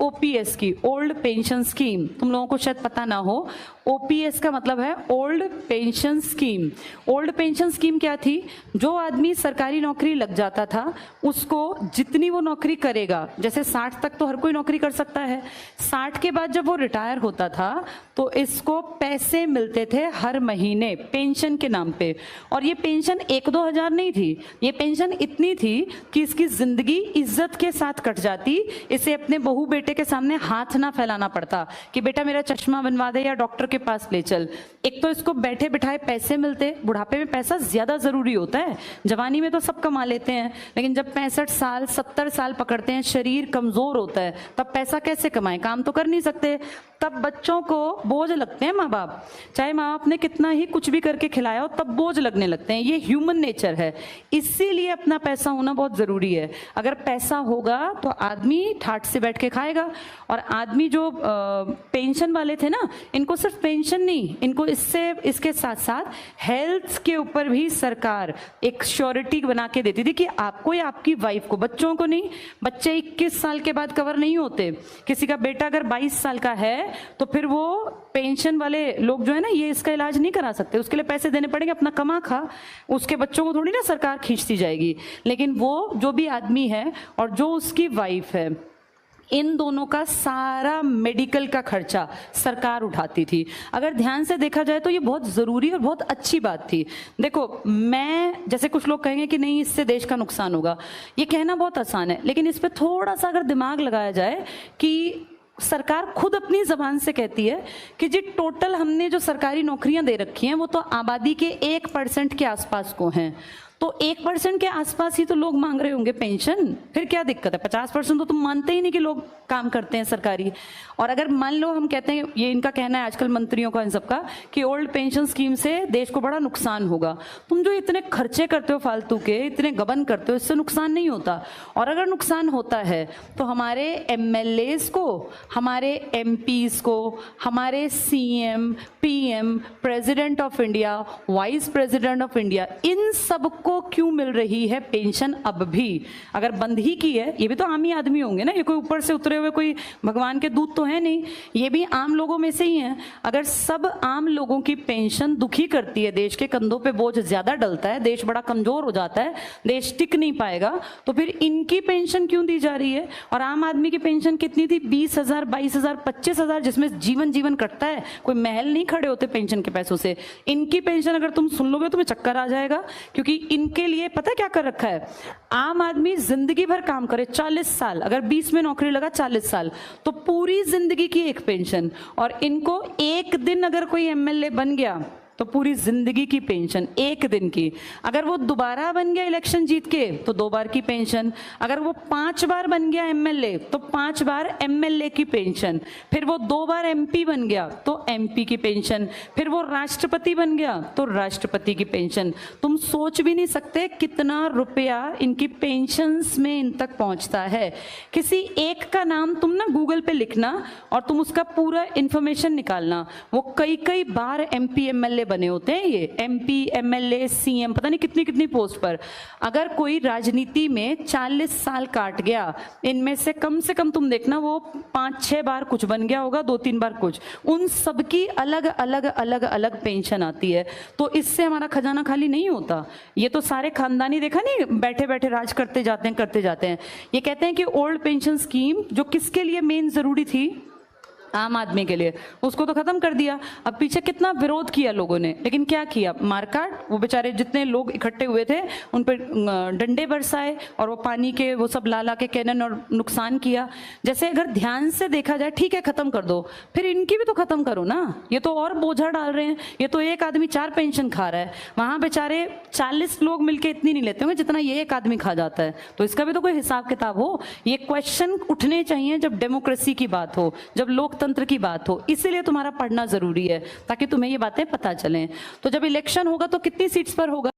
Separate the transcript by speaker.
Speaker 1: OPS की, old pension scheme, तुम लोगों को शायद पता ना हो, ओपीएस का मतलब है old pension scheme. Old pension scheme क्या थी? जो आदमी सरकारी नौकरी लग जाता था उसको जितनी वो नौकरी करेगा, जैसे 60 तक तो हर कोई नौकरी कर सकता है, 60 के बाद जब वो रिटायर होता था तो इसको पैसे मिलते थे हर महीने पेंशन के नाम पे। और ये पेंशन 1-2 हज़ार नहीं थी, ये पेंशन इतनी थी कि इसकी जिंदगी इज्जत के साथ कट जाती। इसे अपने बहू बेटे के सामने हाथ ना फैलाना पड़ता कि बेटा मेरा चश्मा बनवा दे या डॉक्टर के पास ले चल। एक तो इसको बैठे बिठाए पैसे मिलते, बुढ़ापे में पैसा ज्यादा जरूरी होता है, जवानी में तो सब कमा लेते हैं, लेकिन जब 65 साल 70 साल पकड़ते हैं, शरीर कमजोर होता है, तब पैसा कैसे कमाएं? काम तो कर नहीं सकते। तब बच्चों को बोझ लगते हैं माँ बाप, चाहे माँ बाप ने कितना ही कुछ भी करके खिलाया हो, तब बोझ लगने लगते हैं। ये ह्यूमन नेचर है, इसीलिए अपना पैसा होना बहुत जरूरी है। अगर पैसा होगा तो आदमी ठाठ से बैठ के खाएगा। और आदमी जो पेंशन वाले थे ना, इनको सिर्फ पेंशन नहीं, इनको इसके साथ साथ हेल्थ के ऊपर भी सरकार एक श्योरिटी बना के देती थी कि आपको या आपकी वाइफ को, बच्चों को नहीं। बच्चे 21 साल के बाद कवर नहीं होते। किसी का बेटा अगर 22 साल का है तो फिर वो पेंशन वाले लोग जो है ना, ये इसका इलाज नहीं करा सकते, उसके लिए पैसे देने पड़ेंगे। अपना कमा खा, उसके बच्चों को थोड़ी ना सरकार खींचती जाएगी। लेकिन वो जो भी आदमी है और जो उसकी वाइफ है, इन दोनों का सारा मेडिकल का खर्चा सरकार उठाती थी। अगर ध्यान से देखा जाए तो ये बहुत जरूरी और बहुत अच्छी बात थी। देखो, मैं जैसे कुछ लोग कहेंगे कि नहीं इससे देश का नुकसान होगा, ये कहना बहुत आसान है, लेकिन इस पर थोड़ा सा अगर दिमाग लगाया जाए कि सरकार खुद अपनी जबान से कहती है कि जी टोटल हमने जो सरकारी नौकरियां दे रखी हैं वो तो आबादी के 1% के आसपास को हैं। तो 1% के आसपास ही तो लोग मांग रहे होंगे पेंशन, फिर क्या दिक्कत है? 50% तो तुम मानते ही नहीं कि लोग काम करते हैं सरकारी। और अगर मान लो हम कहते हैं, ये इनका कहना है आजकल मंत्रियों का इन सबका, कि ओल्ड पेंशन स्कीम से देश को बड़ा नुकसान होगा। तुम जो इतने खर्चे करते हो फालतू के, इतने गबन करते हो, इससे नुकसान नहीं होता। और अगर नुकसान होता है तो हमारे एमएलएस को, हमारे एमपीज को, हमारे CM, PM, president of India, vice president of India, इन सबको क्यों मिल रही है पेंशन अब भी? अगर बंद ही की है, ये भी तो आम ही आदमी होंगे ना, ये कोई ऊपर से उतरे हुए कोई भगवान के दूत तो है नहीं, ये भी आम लोगों में से ही हैं। अगर सब आम लोगों की पेंशन दुखी करती है, देश के कंधों पे बोझ ज्यादा डलता है, देश बड़ा कमजोर हो जाता है, देश टिक नहीं पाएगा, तो फिर इनकी पेंशन क्यों दी जा रही है? और आम आदमी की पेंशन कितनी थी? 20,000, 22,000, 25,000, जिसमें जीवन कटता है, कोई महल नहीं खड़े होते पेंशन के पैसों से। इनकी पेंशन अगर तुम सुन लोगे तुम्हें चक्कर आ जाएगा, क्योंकि इनके लिए पता क्या कर रखा है? आम आदमी जिंदगी भर काम करे, 40 साल, अगर 20 में नौकरी लगा 40 साल, तो पूरी जिंदगी की एक पेंशन। और इनको एक दिन अगर कोई एमएलए बन गया तो पूरी जिंदगी की पेंशन एक दिन की। अगर वो दोबारा बन गया इलेक्शन जीत के तो 2 बार की पेंशन। अगर वो 5 बार बन गया एमएलए तो 5 बार एमएलए की पेंशन। फिर वो 2 बार एमपी बन गया तो एमपी की पेंशन। फिर वो राष्ट्रपति बन गया तो राष्ट्रपति की पेंशन। तुम सोच भी नहीं सकते कितना रुपया इनकी पेंशन्स में इन तक पहुंचता है। किसी एक का नाम तुम ना गूगल पे लिखना और तुम उसका पूरा इंफॉर्मेशन निकालना, वो कई बार एमपी एमएलए बने होते हैं। ये एमपी, एमएलए, सीएम, पता नहीं कितनी कितनी पोस्ट पर। अगर कोई राजनीति में 40 साल काट गया, इनमें से कम तुम देखना वो 5-6 बार कुछ बन गया होगा, 2-3 बार कुछ। उन सबकी अलग अलग पेंशन आती है। तो इससे हमारा खजाना खाली नहीं होता। ये तो सारे खानदानी, देखा नहीं, बैठे बैठे राज करते जाते हैं। ये कहते हैं कि ओल्ड पेंशन स्कीम जो किसके लिए मेन जरूरी थी? आम आदमी के लिए, उसको तो खत्म कर दिया। अब पीछे कितना विरोध किया लोगों ने, लेकिन क्या किया? मारकाट। वो बेचारे जितने लोग इकट्ठे हुए थे उन पर डंडे बरसाए और वो पानी के वो सब ला के कैनन और नुकसान किया। जैसे अगर ध्यान से देखा जाए, ठीक है खत्म कर दो, फिर इनकी भी तो खत्म करो ना। ये तो और बोझा डाल रहे हैं। ये तो एक आदमी 4 पेंशन खा रहा है, वहां बेचारे 40 लोग मिलकर इतनी नहीं लेते होंगे जितना ये एक आदमी खा जाता है। तो इसका भी तो कोई हिसाब किताब हो। ये क्वेश्चन उठने चाहिए जब डेमोक्रेसी की बात हो, जब लोकतंत्र की बात हो। इसीलिए तुम्हारा पढ़ना जरूरी है, ताकि तुम्हें ये बातें पता चलें। तो जब इलेक्शन होगा तो कितनी सीट्स पर होगा?